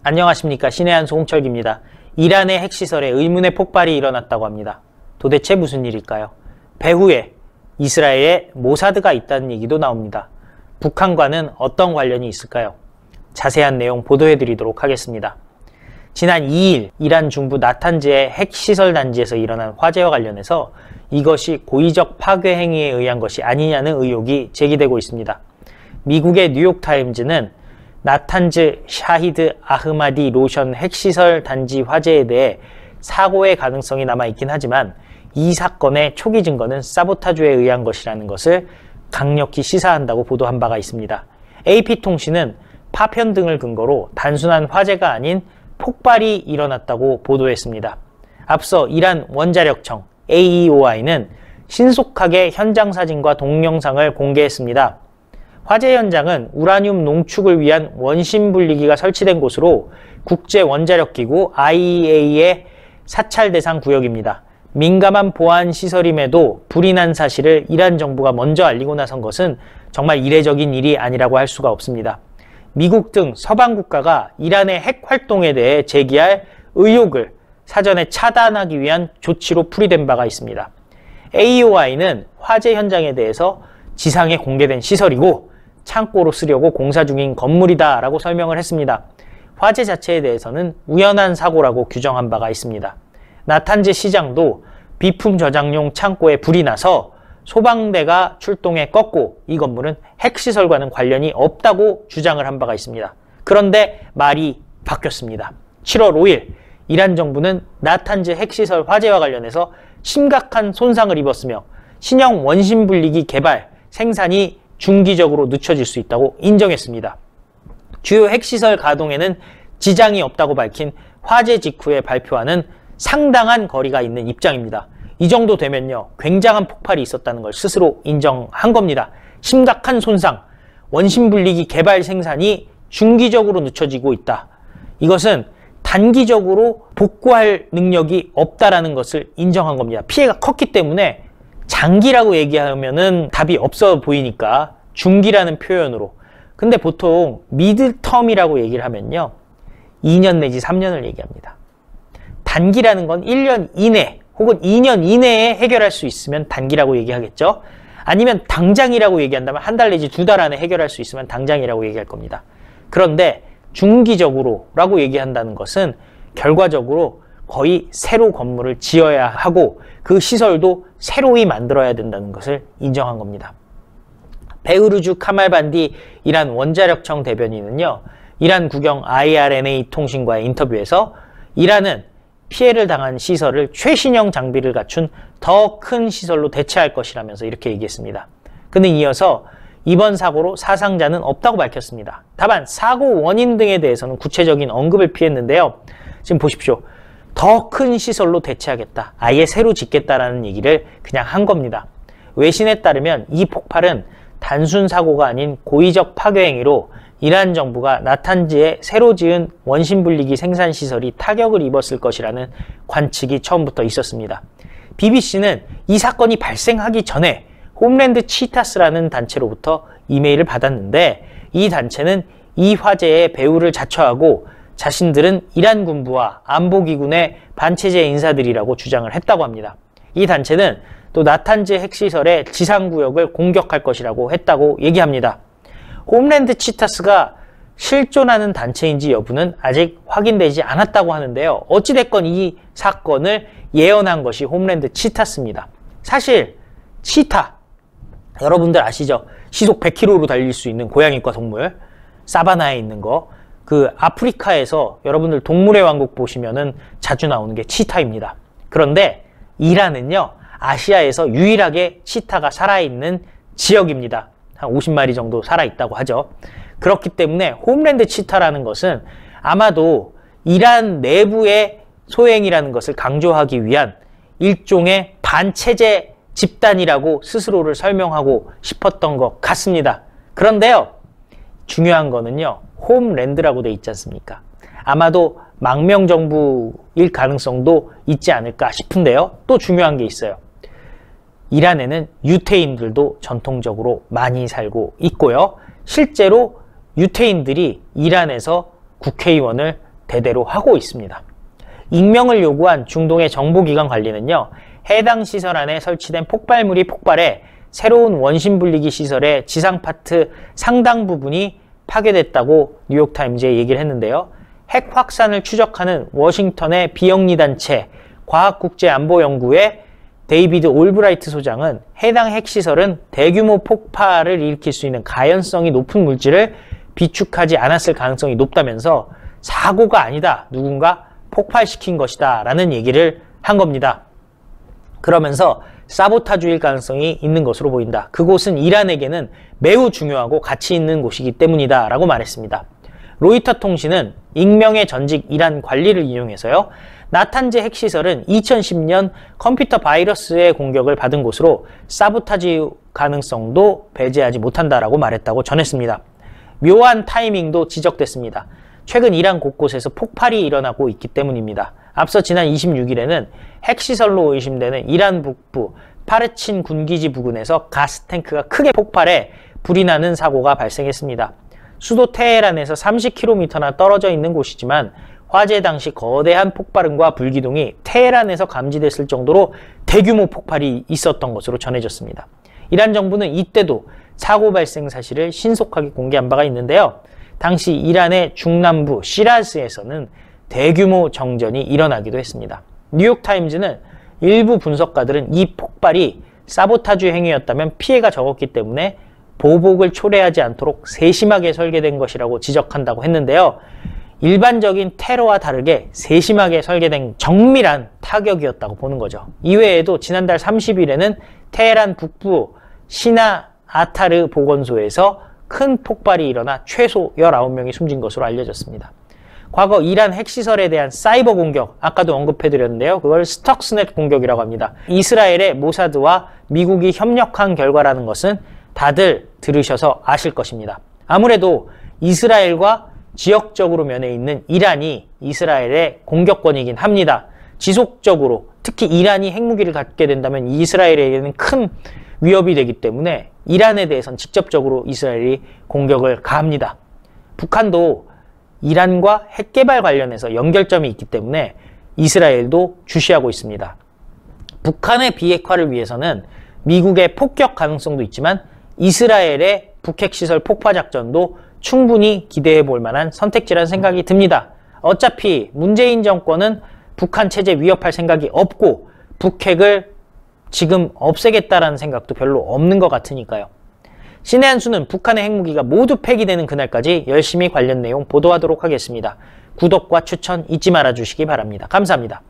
안녕하십니까. 신의 한 송철기입니다. 이란의 핵시설에 의문의 폭발이 일어났다고 합니다. 도대체 무슨 일일까요? 배후에 이스라엘의 모사드가 있다는 얘기도 나옵니다. 북한과는 어떤 관련이 있을까요? 자세한 내용 보도해드리도록 하겠습니다. 지난 2일 이란 중부 나탄즈의 핵시설 단지에서 일어난 화재와 관련해서 이것이 고의적 파괴 행위에 의한 것이 아니냐는 의혹이 제기되고 있습니다. 미국의 뉴욕타임즈는 나탄즈 샤히드 아흐마디 로션 핵시설 단지 화재에 대해 사고의 가능성이 남아있긴 하지만 이 사건의 초기 증거는 사보타주에 의한 것이라는 것을 강력히 시사한다고 보도한 바가 있습니다. AP통신은 파편 등을 근거로 단순한 화재가 아닌 폭발이 일어났다고 보도했습니다. 앞서 이란 원자력청 AEOI는 신속하게 현장 사진과 동영상을 공개했습니다. 화재 현장은 우라늄 농축을 위한 원심 분리기가 설치된 곳으로 국제원자력기구 IAEA의 사찰 대상 구역입니다. 민감한 보안 시설임에도 불이 난 사실을 이란 정부가 먼저 알리고 나선 것은 정말 이례적인 일이 아니라고 할 수가 없습니다. 미국 등 서방 국가가 이란의 핵 활동에 대해 제기할 의혹을 사전에 차단하기 위한 조치로 풀이된 바가 있습니다. AEOI는 화재 현장에 대해서 지상에 공개된 시설이고 창고로 쓰려고 공사 중인 건물이다 라고 설명을 했습니다. 화재 자체에 대해서는 우연한 사고라고 규정한 바가 있습니다. 나탄즈 시장도 비품 저장용 창고에 불이 나서 소방대가 출동해 껐고 이 건물은 핵시설과는 관련이 없다고 주장을 한 바가 있습니다. 그런데 말이 바뀌었습니다. 7월 5일 이란 정부는 나탄즈 핵시설 화재와 관련해서 심각한 손상을 입었으며 신형 원심 분리기 개발, 생산이 중기적으로 늦춰질 수 있다고 인정했습니다. 주요 핵시설 가동에는 지장이 없다고 밝힌 화재 직후에 발표하는 상당한 거리가 있는 입장입니다. 이 정도 되면요, 굉장한 폭발이 있었다는 걸 스스로 인정한 겁니다. 심각한 손상, 원심 분리기 개발 생산이 중기적으로 늦춰지고 있다. 이것은 단기적으로 복구할 능력이 없다라는 것을 인정한 겁니다. 피해가 컸기 때문에 장기라고 얘기하면은 답이 없어 보이니까 중기라는 표현으로. 근데 보통 미드텀이라고 얘기를 하면요, 2년 내지 3년을 얘기합니다. 단기라는 건 1년 이내 혹은 2년 이내에 해결할 수 있으면 단기라고 얘기하겠죠. 아니면 당장이라고 얘기한다면 한 달 내지 2달 안에 해결할 수 있으면 당장이라고 얘기할 겁니다. 그런데 중기적으로 라고 얘기한다는 것은 결과적으로 거의 새로 건물을 지어야 하고 그 시설도 새로이 만들어야 된다는 것을 인정한 겁니다. 베흐루주 카말반디 이란 원자력청 대변인은요, 이란 국영 IRNA 통신과의 인터뷰에서 이란은 피해를 당한 시설을 최신형 장비를 갖춘 더 큰 시설로 대체할 것이라면서 이렇게 얘기했습니다. 그는 이어서 이번 사고로 사상자는 없다고 밝혔습니다. 다만 사고 원인 등에 대해서는 구체적인 언급을 피했는데요. 지금 보십시오. 더 큰 시설로 대체하겠다, 아예 새로 짓겠다라는 얘기를 그냥 한 겁니다. 외신에 따르면 이 폭발은 단순 사고가 아닌 고의적 파괴 행위로 이란 정부가 나탄즈에 새로 지은 원심 분리기 생산 시설이 타격을 입었을 것이라는 관측이 처음부터 있었습니다. BBC는 이 사건이 발생하기 전에 홈랜드 치타스라는 단체로부터 이메일을 받았는데 이 단체는 이 화재의 배후를 자처하고 자신들은 이란 군부와 안보기관의 반체제 인사들이라고 주장을 했다고 합니다. 이 단체는 또 나탄즈 핵시설의 지상구역을 공격할 것이라고 했다고 얘기합니다. 홈랜드 치타스가 실존하는 단체인지 여부는 아직 확인되지 않았다고 하는데요. 어찌됐건 이 사건을 예언한 것이 홈랜드 치타스입니다. 사실 치타, 여러분들 아시죠? 시속 100km로 달릴 수 있는 고양이과 동물, 사바나에 있는 거, 그 아프리카에서 여러분들 동물의 왕국 보시면은 자주 나오는 게 치타입니다. 그런데 이란은요, 아시아에서 유일하게 치타가 살아있는 지역입니다. 한 50마리 정도 살아있다고 하죠. 그렇기 때문에 홈랜드 치타라는 것은 아마도 이란 내부의 소행이라는 것을 강조하기 위한 일종의 반체제 집단이라고 스스로를 설명하고 싶었던 것 같습니다. 그런데요, 중요한 거는요, 홈랜드라고 돼 있지 않습니까? 아마도 망명정부일 가능성도 있지 않을까 싶은데요. 또 중요한 게 있어요. 이란에는 유태인들도 전통적으로 많이 살고 있고요. 실제로 유태인들이 이란에서 국회의원을 대대로 하고 있습니다. 익명을 요구한 중동의 정보기관 관리는요, 해당 시설 안에 설치된 폭발물이 폭발해 새로운 원심 분리기 시설의 지상 파트 상당 부분이 파괴됐다고 뉴욕타임즈에 얘기를 했는데요. 핵 확산을 추적하는 워싱턴의 비영리 단체 과학국제안보연구의 데이비드 올브라이트 소장은 해당 핵시설은 대규모 폭발을 일으킬 수 있는 가연성이 높은 물질을 비축하지 않았을 가능성이 높다면서 사고가 아니다, 누군가 폭발시킨 것이다 라는 얘기를 한 겁니다. 그러면서 사보타주일 가능성이 있는 것으로 보인다. 그곳은 이란에게는 매우 중요하고 가치 있는 곳이기 때문이다 라고 말했습니다. 로이터 통신은 익명의 전직 이란 관리를 인용해서요, 나탄제 핵시설은 2010년 컴퓨터 바이러스의 공격을 받은 곳으로 사보타지 가능성도 배제하지 못한다라고 말했다고 전했습니다. 묘한 타이밍도 지적됐습니다. 최근 이란 곳곳에서 폭발이 일어나고 있기 때문입니다. 앞서 지난 26일에는 핵시설로 의심되는 이란 북부 파르친 군기지 부근에서 가스탱크가 크게 폭발해 불이 나는 사고가 발생했습니다. 수도 테헤란에서 30km나 떨어져 있는 곳이지만 화재 당시 거대한 폭발음과 불기둥이 테헤란에서 감지됐을 정도로 대규모 폭발이 있었던 것으로 전해졌습니다. 이란 정부는 이때도 사고 발생 사실을 신속하게 공개한 바가 있는데요. 당시 이란의 중남부 시라즈에서는 대규모 정전이 일어나기도 했습니다. 뉴욕타임즈는 일부 분석가들은 이 폭발이 사보타주 행위였다면 피해가 적었기 때문에 보복을 초래하지 않도록 세심하게 설계된 것이라고 지적한다고 했는데요. 일반적인 테러와 다르게 세심하게 설계된 정밀한 타격이었다고 보는 거죠. 이외에도 지난달 30일에는 테헤란 북부 시나 아타르 보건소에서 큰 폭발이 일어나 최소 19명이 숨진 것으로 알려졌습니다. 과거 이란 핵시설에 대한 사이버 공격, 아까도 언급해드렸는데요. 그걸 스톡스넷 공격이라고 합니다. 이스라엘의 모사드와 미국이 협력한 결과라는 것은 다들 들으셔서 아실 것입니다. 아무래도 이스라엘과 지역적으로 면에 있는 이란이 이스라엘의 공격권이긴 합니다. 지속적으로, 특히 이란이 핵무기를 갖게 된다면 이스라엘에게는 큰 위협이 되기 때문에 이란에 대해서는 직접적으로 이스라엘이 공격을 가합니다. 북한도 이란과 핵개발 관련해서 연결점이 있기 때문에 이스라엘도 주시하고 있습니다. 북한의 비핵화를 위해서는 미국의 폭격 가능성도 있지만 이스라엘의 북핵시설 폭파작전도 충분히 기대해 볼 만한 선택지라는 생각이 듭니다. 어차피 문재인 정권은 북한 체제 위협할 생각이 없고 북핵을 지금 없애겠다라는 생각도 별로 없는 것 같으니까요. 신의 한 수는 북한의 핵무기가 모두 폐기되는 그날까지 열심히 관련 내용 보도하도록 하겠습니다. 구독과 추천 잊지 말아 주시기 바랍니다. 감사합니다.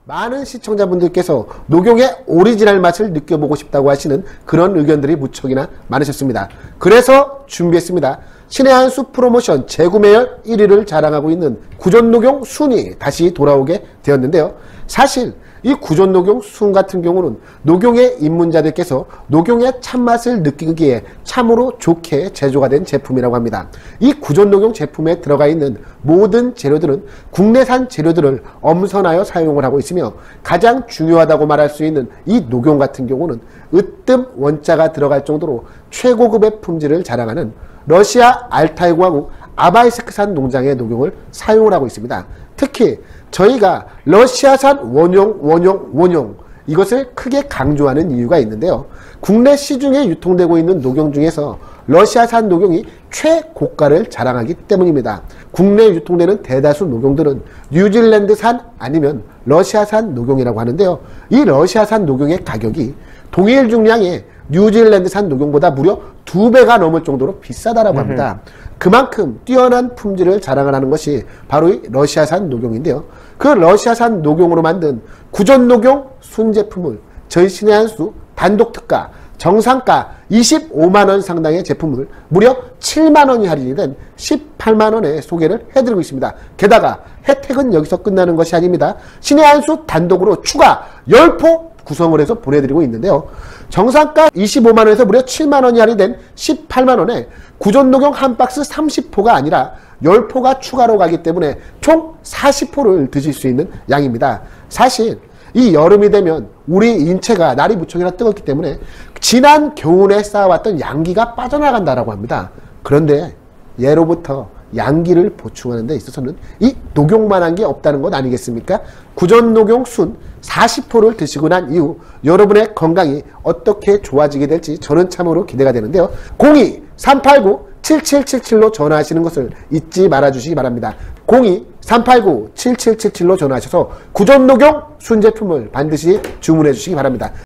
많은 시청자분들께서 녹용의 오리지널 맛을 느껴보고 싶다고 하시는 그런 의견들이 무척이나 많으셨습니다. 그래서 준비했습니다. 신의 한 수 프로모션 재구매율 1위를 자랑하고 있는 구존녹용 순이 다시 돌아오게 되었는데요. 사실 이 구존녹용 순 같은 경우는 녹용의 입문자들께서 녹용의 참맛을 느끼기에 참으로 좋게 제조가 된 제품이라고 합니다. 이 구존녹용 제품에 들어가 있는 모든 재료들은 국내산 재료들을 엄선하여 사용을 하고 있으며 가장 중요하다고 말할 수 있는 이 녹용 같은 경우는 으뜸 원자가 들어갈 정도로 최고급의 품질을 자랑하는 러시아 알타이 공화국 아바이스크산 농장의 녹용을 사용을 하고 있습니다. 특히 저희가 러시아산 원용 이것을 크게 강조하는 이유가 있는데요. 국내 시중에 유통되고 있는 녹용 중에서 러시아산 녹용이 최고가를 자랑하기 때문입니다. 국내에 유통되는 대다수 녹용들은 뉴질랜드산 아니면 러시아산 녹용이라고 하는데요. 이 러시아산 녹용의 가격이 동일 중량의 뉴질랜드산 녹용보다 무려 2배가 넘을 정도로 비싸다라고 합니다. 그만큼 뛰어난 품질을 자랑을 하는 것이 바로 이 러시아산 녹용인데요. 그 러시아산 녹용으로 만든 구존녹용 순 제품을 저희 신의 한 수 단독 특가 정상가 25만원 상당의 제품을 무려 7만원이 할인이 된 18만원에 소개를 해드리고 있습니다. 게다가 혜택은 여기서 끝나는 것이 아닙니다. 신의 한 수 단독으로 추가 10포 구성을 해서 보내드리고 있는데요. 정상가 25만원에서 무려 7만원이 할인된 18만원에 구존녹용 한 박스 30포가 아니라 10포가 추가로 가기 때문에 총 40포를 드실 수 있는 양입니다. 사실 이 여름이 되면 우리 인체가 날이 무척이나 뜨겁기 때문에 지난 겨울에 쌓아왔던 양기가 빠져나간다라고 합니다. 그런데 예로부터 양기를 보충하는 데 있어서는 이 녹용만 한 게 없다는 것 아니겠습니까? 구전 녹용 순 40호를 드시고 난 이후 여러분의 건강이 어떻게 좋아지게 될지 저는 참으로 기대가 되는데요. 02-389-7777로 전화하시는 것을 잊지 말아주시기 바랍니다. 02-389-7777로 전화하셔서 구전 녹용 순 제품을 반드시 주문해 주시기 바랍니다.